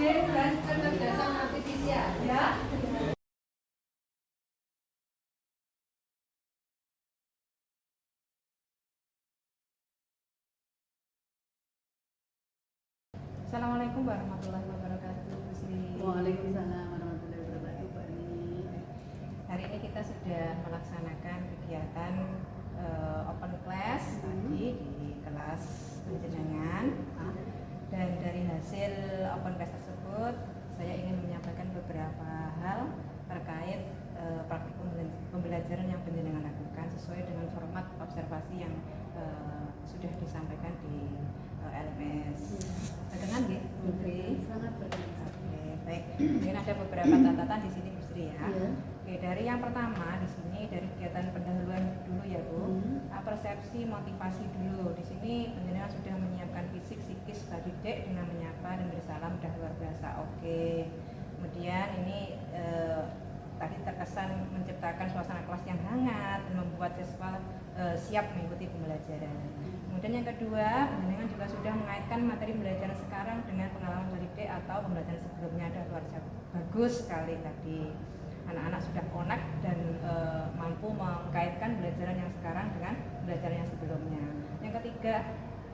dan kecerdasan artifisial ya. Assalamualaikum warahmatullahi wabarakatuh, Bu Sri. Waalaikumsalam warahmatullahi wabarakatuh, Pak Nini. Hari ini kita sudah melaksanakan kegiatan open class tadi di kelas penjenengan, dan dari hasil open class tersebut saya ingin menyampaikan beberapa hal terkait praktik pembelajaran yang penjenengan lakukan sesuai dengan format observasi yang sudah disampaikan di LMS. Berkenan nggih, Bu Sri? Sangat berkenan. Oke, baik. Mungkin ada beberapa catatan di sini, Bu Sri ya. Iya. Oke, dari yang pertama di sini dari kegiatan pendahuluan dulu ya, Bu. Persepsi motivasi dulu. Di sini penjenengan sudah menyiapkan fisik, psikis, didik dengan menyapa dan bersalam sudah luar biasa. Oke. Kemudian ini tadi terkesan menciptakan suasana kelas yang hangat dan membuat siswa siap mengikuti pembelajaran. Kemudian yang kedua, penjenengan juga sudah mengaitkan materi pembelajaran sekarang dengan pengalaman didik atau pembelajaran sebelumnya. Ada luar biasa bagus sekali tadi. Anak-anak sudah connect dan mampu mengkaitkan pembelajaran yang sekarang dengan pembelajaran yang sebelumnya. Yang ketiga,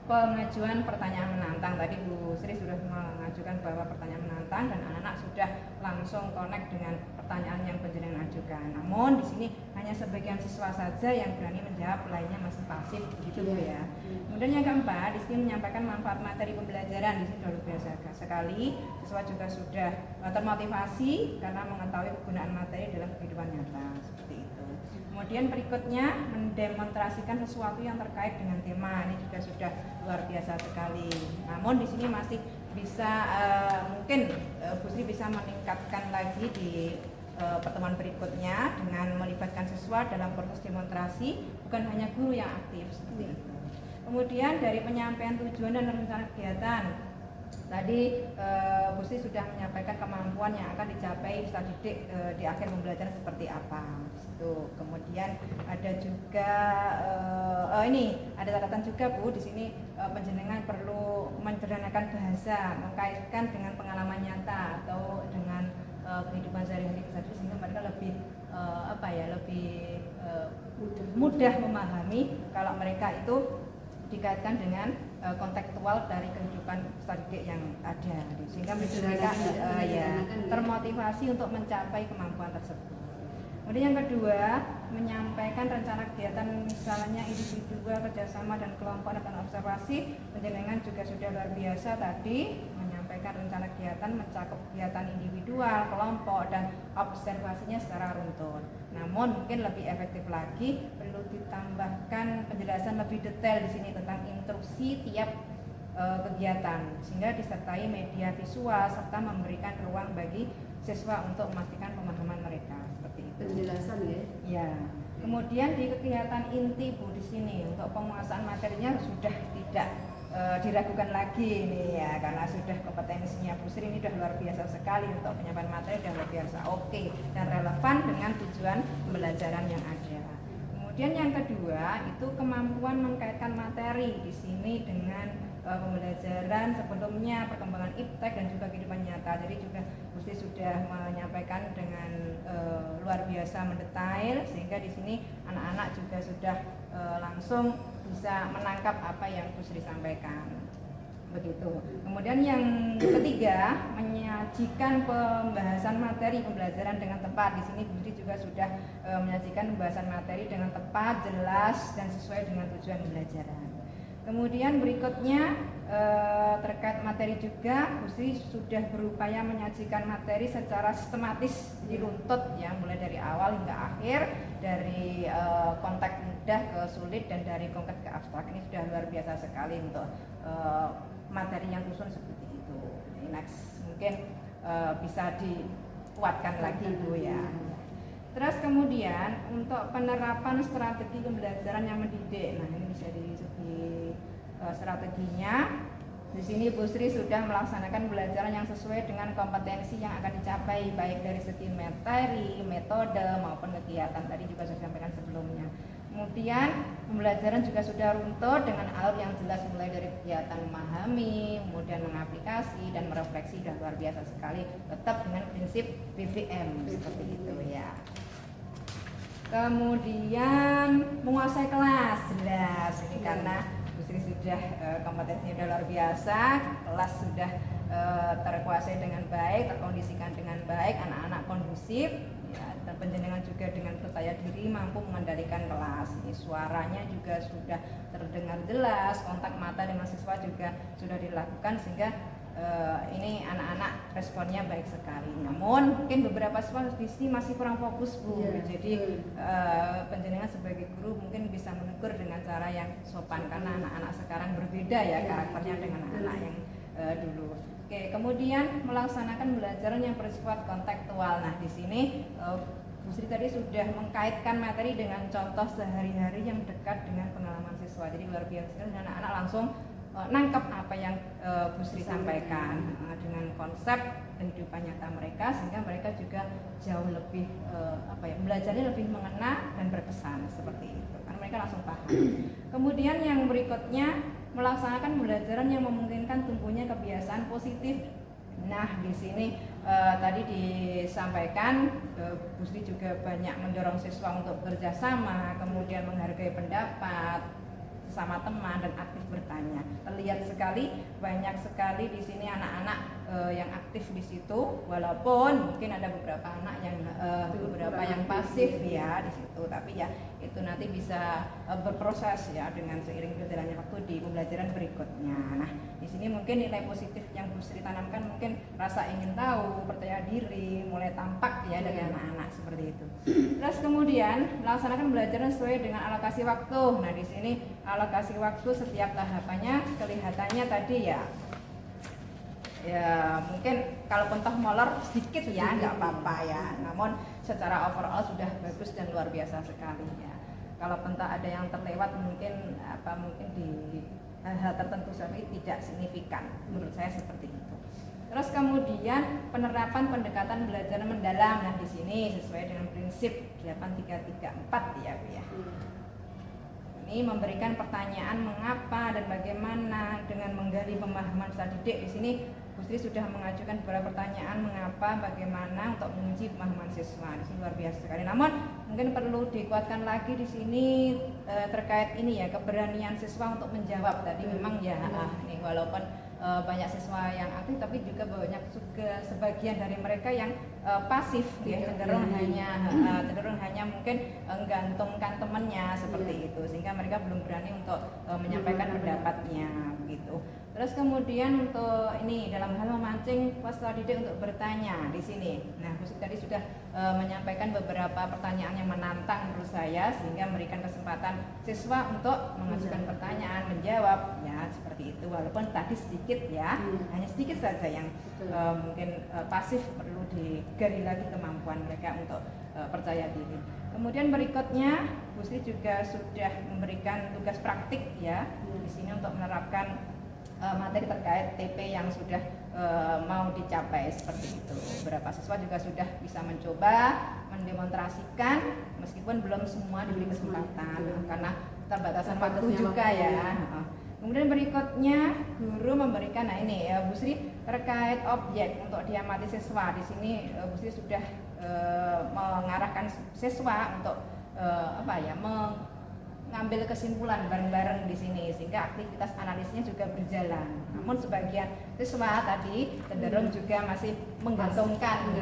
pengajuan pertanyaan menantang. Tadi Bu Sri sudah mengajukan bahwa pertanyaan menantang dan anak-anak sudah langsung connect dengan pertanyaan yang penjenengan ajukan. Namun di sini hanya sebagian siswa saja yang berani menjawab, lainnya masih pasif, begitu Bu ya. Kemudian yang keempat, di sini menyampaikan manfaat materi pembelajaran. Di sini luar biasa sekali. Siswa juga sudah termotivasi karena mengetahui kegunaan materi dalam kehidupan nyata, seperti itu. Kemudian berikutnya mendemonstrasikan sesuatu yang terkait dengan tema. Ini juga sudah luar biasa sekali. Namun di sini masih bisa mungkin Bu Sri bisa meningkatkan lagi di pertemuan berikutnya dengan melibatkan siswa dalam proses demonstrasi, bukan hanya guru yang aktif, seperti itu. Kemudian dari penyampaian tujuan dan rencana kegiatan. Tadi Bu Sri sudah menyampaikan kemampuan yang akan dicapai peserta didik di akhir pembelajaran seperti apa. Itu. Kemudian ada juga ini ada catatan juga Bu, di sini penjenengan perlu mencerdaskan bahasa, mengkaitkan dengan pengalaman nyata atau dengan kehidupan sehari-hari sehingga mereka lebih lebih mudah memahami kalau mereka itu dikaitkan dengan kontekstual dari kehidupan peserta didik yang ada, sehingga mereka termotivasi untuk mencapai kemampuan tersebut. Kemudian yang kedua, menyampaikan rencana kegiatan misalnya individual, kerjasama dan kelompok dan observasi. Penjenengan juga sudah luar biasa tadi menyampaikan rencana kegiatan mencakup kegiatan individual, kelompok dan observasinya secara runtun. Namun mungkin lebih efektif lagi, perlu ditambahkan penjelasan lebih detail di sini tentang instruksi tiap kegiatan, sehingga disertai media visual serta memberikan ruang bagi siswa untuk memastikan pemahaman mereka, seperti itu. Penjelasan ya. Ya. Kemudian di kegiatan inti Bu, di sini untuk penguasaan materinya sudah tidak diragukan lagi ini ya, karena sudah kompetensinya Bu Sri ini sudah luar biasa sekali untuk penyampaian materi, sudah luar biasa oke dan relevan dengan tujuan pembelajaran yang ada. Kemudian yang kedua itu kemampuan mengkaitkan materi di sini dengan pembelajaran sebelumnya, perkembangan iptek dan juga kehidupan nyata. Jadi juga Bu Sri sudah menyampaikan dengan luar biasa mendetail, sehingga di sini anak-anak juga sudah langsung bisa menangkap apa yang Bu Sri sampaikan. Begitu. Kemudian yang ketiga, menyajikan pembahasan materi pembelajaran dengan tepat. Di sini Bu Sri juga sudah menyajikan pembahasan materi dengan tepat, jelas dan sesuai dengan tujuan pembelajaran. Kemudian berikutnya terkait materi juga, Bu Sri sudah berupaya menyajikan materi secara sistematis, jadi runtut ya, mulai dari awal hingga akhir, dari konteks mudah ke sulit dan dari konkret ke abstrak. Ini sudah luar biasa sekali untuk materi yang susun seperti itu. Ini next mungkin bisa dikuatkan lagi Bu ya. Terus kemudian untuk penerapan strategi pembelajaran yang mendidik. Nah, ini bisa dari segi strateginya. Di sini Bu Sri sudah melaksanakan pembelajaran yang sesuai dengan kompetensi yang akan dicapai, baik dari segi materi, metode maupun kegiatan. Tadi juga sudah sampaikan sebelumnya. Kemudian pembelajaran juga sudah runtut dengan alur yang jelas mulai dari kegiatan memahami, kemudian mengaplikasi dan merefleksi dan luar biasa sekali. Tetap dengan prinsip BVM seperti itu ya. Kemudian menguasai kelas, jelas ini karena Bu Sri sudah kompetensinya sudah luar biasa, kelas sudah terkuasai dengan baik, terkondisikan dengan baik, anak-anak kondusif ya, dan penjenengan juga dengan percaya diri mampu mengendalikan kelas. Ini suaranya juga sudah terdengar jelas, kontak mata dengan siswa juga sudah dilakukan sehingga ini anak-anak responnya baik sekali. Namun mungkin beberapa siswa di sini masih kurang fokus Bu. Jadi penjenengan sebagai guru mungkin bisa menegur dengan cara yang sopan karena anak-anak sekarang berbeda ya karakternya dengan anak-anak yang dulu. Oke, kemudian melaksanakan pembelajaran yang bersifat kontekstual. Nah, di sini Bu Sri tadi sudah mengkaitkan materi dengan contoh sehari-hari yang dekat dengan pengalaman siswa. Jadi luar biasa dan anak-anak langsung nangkep apa yang Bu Sri sampaikan dengan konsep kehidupan nyata mereka sehingga mereka juga jauh lebih belajarnya lebih mengena dan berkesan seperti itu karena mereka langsung paham. Kemudian yang berikutnya melaksanakan pembelajaran yang memungkinkan tumbuhnya kebiasaan positif. Nah, di sini tadi disampaikan Bu Sri juga banyak mendorong siswa untuk bekerja sama, kemudian menghargai pendapat sama teman dan aktif bertanya. Terlihat sekali banyak sekali di sini anak-anak yang aktif di situ, walaupun mungkin ada beberapa anak yang beberapa yang pasif ya di situ, tapi ya itu nanti bisa berproses ya dengan seiring berjalannya waktu di pembelajaran berikutnya. Nah, di sini mungkin nilai positif yang Bu Sri tanamkan mungkin rasa ingin tahu, percaya diri mulai tampak ya dari anak-anak seperti itu. Terus kemudian melaksanakan pembelajaran sesuai dengan alokasi waktu. Nah, di sini alokasi waktu setiap tahapannya kelihatannya tadi ya mungkin kalaupun toh molor sedikit ya nggak apa-apa ya, namun secara overall sudah bagus dan luar biasa sekali ya. Kalau pentak ada yang terlewat mungkin di hal-hal tertentu tapi tidak signifikan menurut saya seperti itu. Terus kemudian penerapan pendekatan belajar mendalam. Nah, di sini sesuai dengan prinsip 8334 ya Bu ya. Ini memberikan pertanyaan mengapa dan bagaimana dengan menggali pemahaman peserta didik. Di sini Bu Sri sudah mengajukan beberapa pertanyaan mengapa, bagaimana untuk menguji pemahaman siswa. Di sini luar biasa sekali. Namun mungkin perlu dikuatkan lagi di sini terkait ini ya keberanian siswa untuk menjawab tadi. Memang ya ini walaupun banyak siswa yang aktif tapi juga banyak juga sebagian dari mereka yang pasif ya, cenderung hanya mungkin menggantungkan temannya seperti itu sehingga mereka belum berani untuk menyampaikan pendapatnya begitu. Terus kemudian untuk ini dalam hal memancing peserta didik untuk bertanya di sini. Nah, Bu Sri tadi sudah menyampaikan beberapa pertanyaan yang menantang menurut saya sehingga memberikan kesempatan siswa untuk mengajukan pertanyaan, menjawab ya seperti itu. Walaupun tadi sedikit ya, hanya sedikit saja yang mungkin pasif, perlu digali lagi kemampuan mereka untuk percaya diri. Kemudian berikutnya Bu Sri juga sudah memberikan tugas praktik ya di sini untuk menerapkan materi terkait TP yang sudah mau dicapai seperti itu. Beberapa siswa juga sudah bisa mencoba mendemonstrasikan meskipun belum semua diberi kesempatan karena terbatasan waktu juga ya. Kemudian berikutnya guru memberikan ini ya Bu Sri terkait objek untuk diamati siswa. Di sini Bu Sri sudah mengarahkan siswa untuk mengambil kesimpulan bareng-bareng di sini sehingga aktivitas analisnya juga berjalan. Namun sebagian siswa tadi cenderung juga masih menggantungkan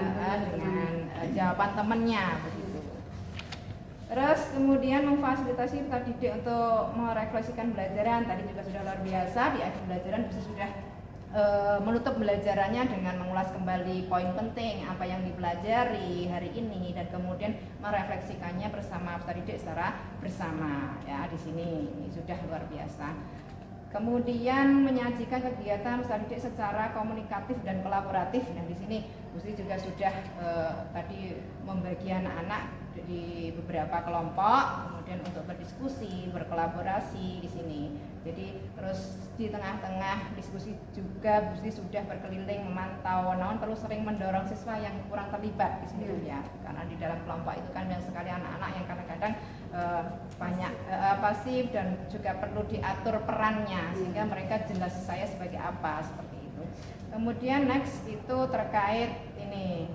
dengan jawaban temannya begitu. Terus kemudian memfasilitasi peserta didik untuk merefleksikan pembelajaran. Tadi juga sudah luar biasa di akhir pembelajaran bisa sudah menutup pembelajarannya dengan mengulas kembali poin penting apa yang dipelajari hari ini dan kemudian merefleksikannya bersama peserta didik secara bersama ya. Di sini ini sudah luar biasa. Kemudian menyajikan kegiatan peserta didik secara komunikatif dan kolaboratif. Nah, di sini Bu Sri juga sudah tadi membagi anak-anak di beberapa kelompok, kemudian untuk berdiskusi, berkolaborasi di sini. Jadi terus di tengah-tengah diskusi juga Bu Sri sudah berkeliling memantau, namun perlu sering mendorong siswa yang kurang terlibat di sini ya. Karena di dalam kelompok itu kan banyak sekali anak-anak yang kadang-kadang banyak pasif dan juga perlu diatur perannya sehingga mereka jelas saya sebagai apa seperti itu. Kemudian next itu terkait ini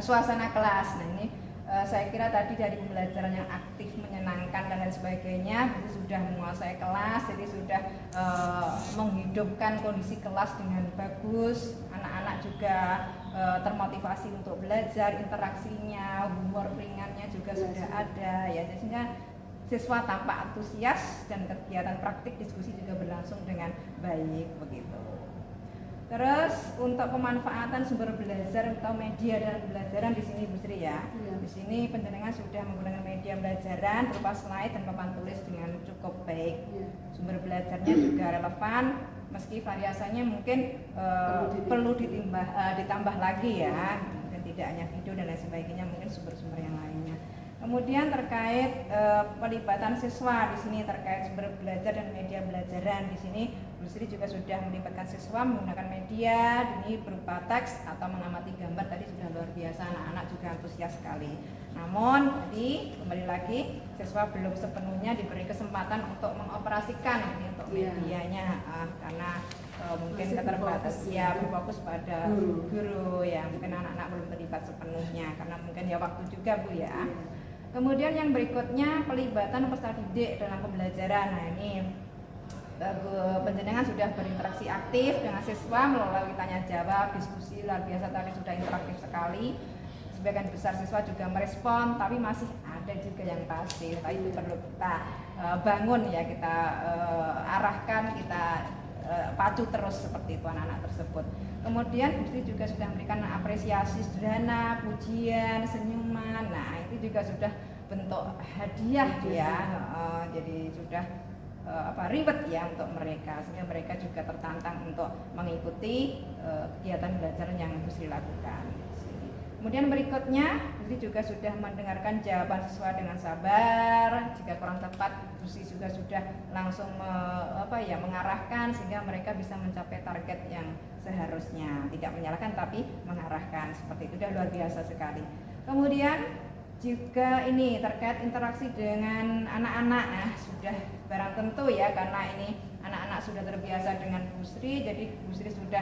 suasana kelas. Nah ini saya kira tadi dari pembelajaran yang aktif, menyenangkan dan lain sebagainya, jadi sudah menguasai kelas, jadi sudah menghidupkan kondisi kelas dengan bagus. Anak-anak juga termotivasi untuk belajar, interaksinya, humor ringannya juga sudah ada ya, sehingga siswa tampak antusias dan kegiatan praktik diskusi juga berlangsung dengan baik begitu. Terus untuk pemanfaatan sumber belajar atau media dan pembelajaran di sini Bu Sri ya. Di sini penjenengan sudah menggunakan media pembelajaran berupa slide dan papan tulis dengan cukup baik. Sumber belajarnya juga relevan meski variasinya mungkin perlu ditambah lagi ya. Dan tidak hanya video dan lain sebagainya, mungkin sumber-sumber yang lainnya. Kemudian terkait pelibatan siswa di sini terkait sumber belajar dan media pembelajaran di sini Bu Sri juga sudah melibatkan siswa menggunakan media ini berupa teks atau mengamati gambar, tadi sudah luar biasa, anak-anak juga antusias sekali. Namun tadi kembali lagi siswa belum sepenuhnya diberi kesempatan untuk mengoperasikan ini untuk medianya karena mungkin keterbatasan ya berfokus pada guru ya, mungkin anak-anak belum terlibat sepenuhnya karena mungkin ya waktu juga Bu ya. Kemudian yang berikutnya pelibatan peserta didik dalam pembelajaran. Nah ini penjenengan sudah berinteraksi aktif dengan siswa melalui tanya jawab, diskusi luar biasa, tadi sudah interaktif sekali. Sebagian besar siswa juga merespon, tapi masih ada juga yang pasif. Nah, itu perlu kita bangun ya, kita arahkan, kita pacu terus seperti itu anak-anak tersebut. Kemudian Bu Sri juga sudah memberikan apresiasi sederhana, pujian, senyuman. Nah itu juga sudah bentuk hadiah ya. Jadi sudah reward ya untuk mereka, sehingga mereka juga tertantang untuk mengikuti kegiatan belajar yang Bu Sri lakukan. Kemudian berikutnya Bu Sri juga sudah mendengarkan jawaban siswa dengan sabar. Jika kurang tepat Bu Sri juga sudah langsung mengarahkan sehingga mereka bisa mencapai target yang seharusnya, tidak menyalahkan tapi mengarahkan, seperti itu sudah luar biasa sekali. Kemudian juga ini terkait interaksi dengan anak-anak, nah sudah barang tentu ya karena ini anak-anak sudah terbiasa dengan Bu Sri, jadi Bu Sri sudah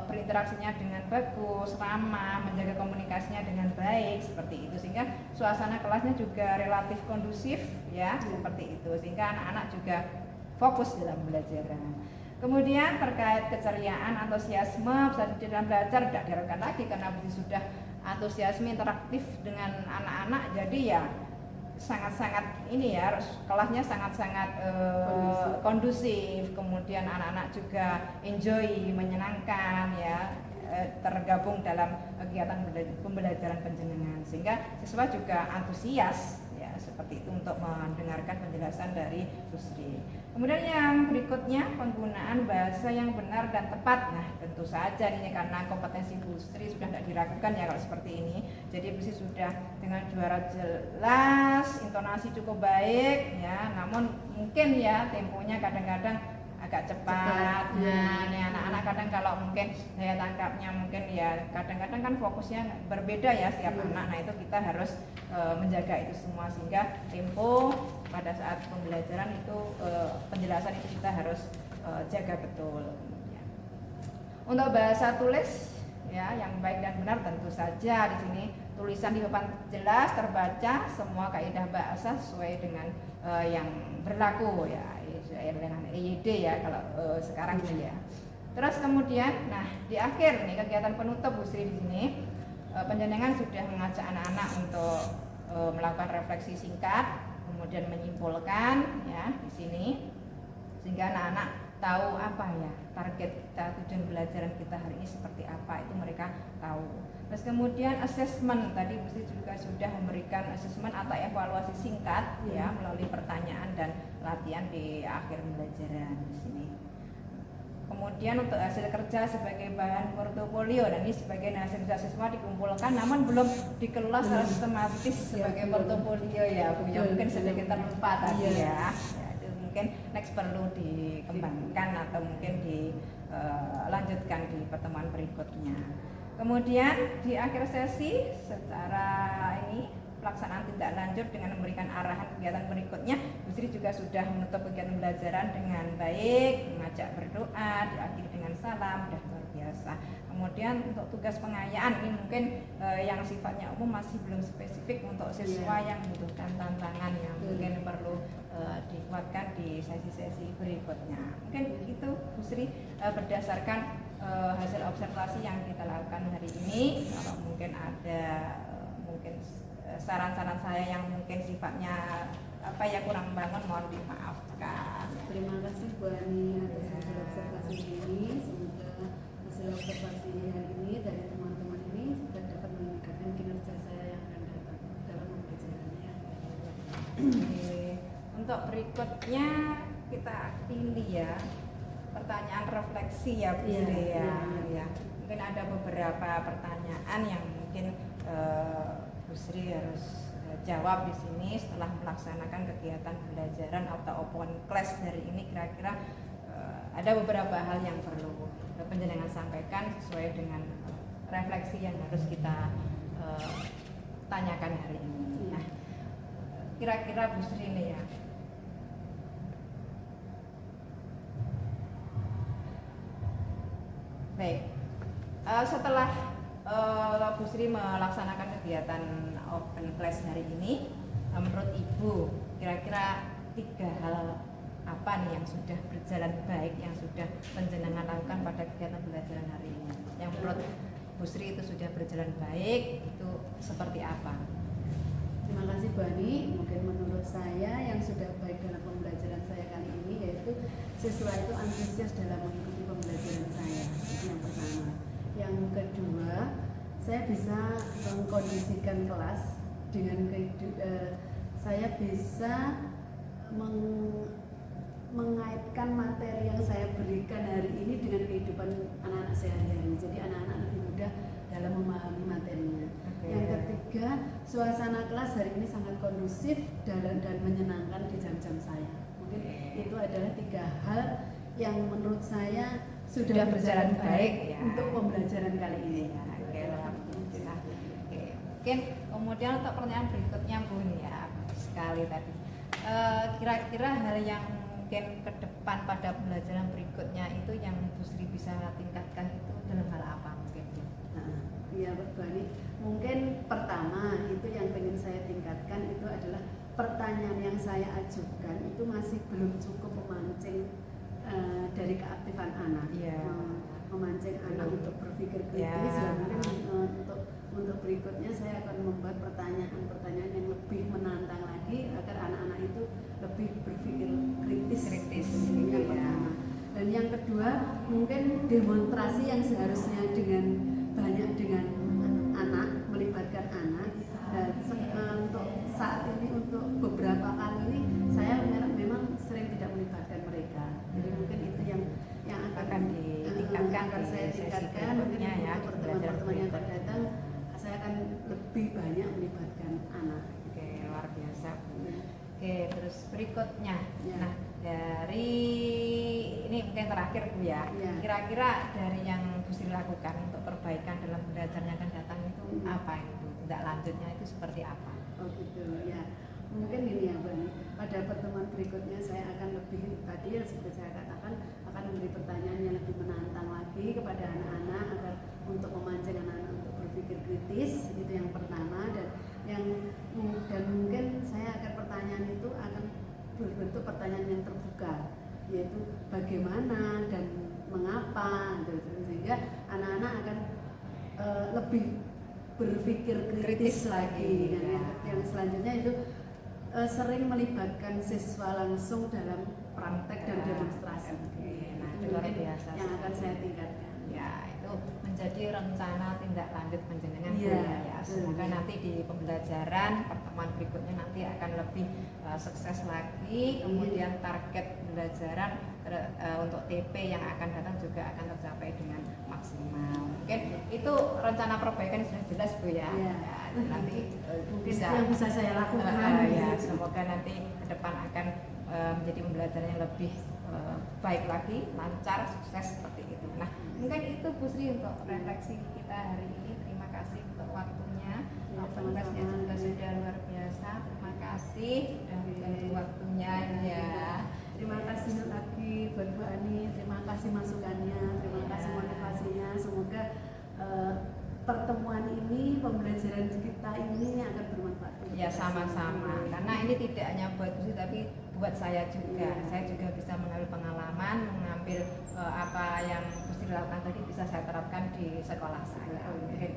berinteraksinya dengan bagus, ramah, menjaga komunikasinya dengan baik seperti itu, sehingga suasana kelasnya juga relatif kondusif ya seperti itu, sehingga anak-anak juga fokus dalam belajar. Kemudian terkait keceriaan, antusiasme dalam belajar tidak diharapkan lagi karena Bu Sri sudah antusiasme interaktif dengan anak-anak, jadi ya sangat-sangat ini ya, kelasnya sangat-sangat kondusif. Kemudian anak-anak juga enjoy, menyenangkan ya, tergabung dalam kegiatan pembelajaran penjenengan, sehingga siswa juga antusias ya seperti itu untuk mendengarkan penjelasan dari Bu Sri. Kemudian yang berikutnya penggunaan bahasa yang benar dan tepat. Nah tentu saja ini karena kompetensi Bu Sri sudah tidak diragukan ya kalau seperti ini. Jadi Bu Sri sudah dengan juara jelas, intonasi cukup baik ya. Namun mungkin ya temponya kadang-kadang agak cepat. Nah, ini anak-anak kadang kalau mungkin daya tangkapnya mungkin ya kadang-kadang kan fokusnya berbeda ya setiap anak. Nah itu kita harus menjaga itu semua sehingga tempo pada saat pembelajaran itu penjelasan itu kita harus jaga betul. Untuk bahasa tulis ya yang baik dan benar tentu saja di sini tulisan di papan jelas, terbaca, semua kaidah bahasa sesuai dengan yang berlaku ya dengan EYD ya kalau sekarang ini ya. Terus kemudian, nah di akhir nih kegiatan penutup Bu Sri di sini penjenengan sudah mengajak anak-anak untuk melakukan refleksi singkat, kemudian menyimpulkan ya di sini sehingga anak-anak tahu apa ya target kita, tujuan belajaran kita hari ini seperti apa, itu mereka tahu. Terus kemudian assessment, tadi Bu Sri juga sudah memberikan assessment atau evaluasi singkat ya melalui pertanyaan dan latihan di akhir pembelajaran di sini. Kemudian untuk hasil kerja sebagai bahan portofolio, dan ini sebagai hasil kerja siswa dikumpulkan namun belum dikelola secara sistematis sebagai portofolio ya Bu, ya mungkin sedikit terlupa tadi ya. Itu mungkin next perlu dikembangkan atau mungkin dilanjutkan di pertemuan berikutnya. Kemudian di akhir sesi secara ini pelaksanaan tindak lanjut dengan memberikan arahan kegiatan berikutnya. Bu Sri juga sudah menutup kegiatan pembelajaran dengan baik, mengajak berdoa, diakhiri dengan salam, dan luar biasa. Kemudian untuk tugas pengayaan ini mungkin yang sifatnya umum masih belum spesifik untuk siswa yang membutuhkan tantangan yang mungkin perlu dikuatkan di sesi-sesi berikutnya. Mungkin itu Bu Sri berdasarkan hasil observasi yang kita lakukan hari ini. Kalau mungkin ada mungkin saran-saran saya yang mungkin sifatnya kurang bangun, mohon dimaafkan. Terima kasih Bu Ani atas hasil observasi ini. Semoga hasil observasi hari ini dari teman-teman ini juga dapat meningkatkan kinerja saya yang akan datang dalam pembelajarannya. Untuk berikutnya kita pilih ya pertanyaan refleksi ya Bu Sri ya. Mungkin ada beberapa pertanyaan yang mungkin Bu Sri harus jawab di sini setelah melaksanakan kegiatan pembelajaran atau open class hari ini. Kira-kira ada beberapa hal yang perlu panjenengan sampaikan sesuai dengan refleksi yang harus kita tanyakan hari ini. Nah, kira-kira Bu Sri ini ya, baik, setelah Bu Sri melaksanakan kegiatan open class hari ini, menurut Ibu kira-kira 3 hal apa nih yang sudah berjalan baik, yang sudah panjenengan lakukan pada kegiatan pembelajaran hari ini, yang menurut Bu Sri itu sudah berjalan baik, itu seperti apa? Terima kasih Bu Ani. Mungkin menurut saya yang sudah baik dalam pembelajaran saya kali ini yaitu siswa itu antusias dalam mengikuti pembelajaran saya. Itu yang pertama. Yang kedua, saya bisa mengkondisikan kelas dengan saya bisa mengaitkan materi yang saya berikan hari ini dengan kehidupan anak-anak sehari-hari. Jadi anak-anak lebih mudah dalam memahami materinya. Yang ketiga, suasana kelas hari ini sangat kondusif dan menyenangkan di jam-jam saya. Mungkin itu adalah 3 hal yang menurut saya sudah berjalan baik ya untuk pembelajaran kali ini. Mungkin kemudian untuk pertanyaan berikutnya Bu ya, sekali tadi. Kira-kira hal yang mungkin ke depan pada pembelajaran berikutnya itu yang Bu Sri bisa tingkatkan itu dalam hal apa mungkin? Iya Bu Ani, mungkin pertama itu yang ingin saya tingkatkan itu adalah pertanyaan yang saya ajukan itu masih belum cukup memancing dari keaktifan anak, memancing anak untuk berpikir kritis. Dan mungkin untuk berikutnya saya akan membuat pertanyaan-pertanyaan yang lebih menantang lagi agar anak-anak itu lebih berpikir kritis. Ini yang pertama. Dan yang kedua mungkin demonstrasi yang seharusnya dengan anak, melibatkan anak. Dan untuk saat ini untuk beberapa kali ini saya memang sering tidak melibatkan mereka. Jadi mungkin itu yang akan ditingkatkan, akan saya tingkatkan. Mungkin ya, untuk pertemuan-pertemuan yang akan datang saya akan lebih banyak melibatkan anak. Oke, luar biasa Bu. Oke, terus berikutnya. Ya. Nah, dari ini mungkin terakhir Bu ya. Kira-kira dari yang Bu Sri lakukan untuk perbaikan dalam pembelajaran yang akan datang itu apa itu? Tindak lanjutnya itu seperti apa? Oh gitu ya. Mungkin ini ya Bu Ani, pada pertemuan berikutnya saya akan lebih tadi yang seperti saya katakan akan memberi pertanyaan yang lebih menantang lagi kepada anak-anak agar untuk memancing anak-anak untuk berpikir kritis, itu yang pertama. Dan mungkin saya akan pertanyaan itu akan berbentuk pertanyaan yang terbuka, yaitu bagaimana dan mengapa gitu. Sehingga anak-anak akan lebih berpikir kritis lagi. Dan yang selanjutnya itu sering melibatkan siswa langsung dalam praktek dan demonstrasi. Nah, itu luar biasa yang akan saya tingkatkan. Ya, itu menjadi rencana tindak lanjut panjenengan ya. Semoga nanti di pembelajaran pertemuan berikutnya nanti akan lebih sukses lagi. Kemudian target pembelajaran untuk TP yang akan datang juga akan tercapai dengan maksimal. Mungkin itu rencana perbaikan sudah jelas Bu ya. Nanti bisa yang bisa saya lakukan. Ya, semoga nanti ke depan akan menjadi pembelajaran yang lebih baik lagi, lancar, sukses seperti itu. Nah, mungkin itu Bu Sri untuk refleksi kita hari ini. Terima kasih untuk waktunya. Open Class-nya juga sudah luar biasa. Terima kasih sudah mengganggu waktunya ya. Terima kasih lagi buat Bu Ani. Terima kasih masukannya. Terima kasih motivasinya. Semoga pertemuan ini, pembelajaran kita ini akan bermanfaat. Ya sama-sama, karena ini tidak hanya buat Bu Sri tapi buat saya juga. Saya juga bisa mengambil pengalaman, mengambil apa yang Bu Sri lakukan tadi bisa saya terapkan di sekolah saya. Mungkin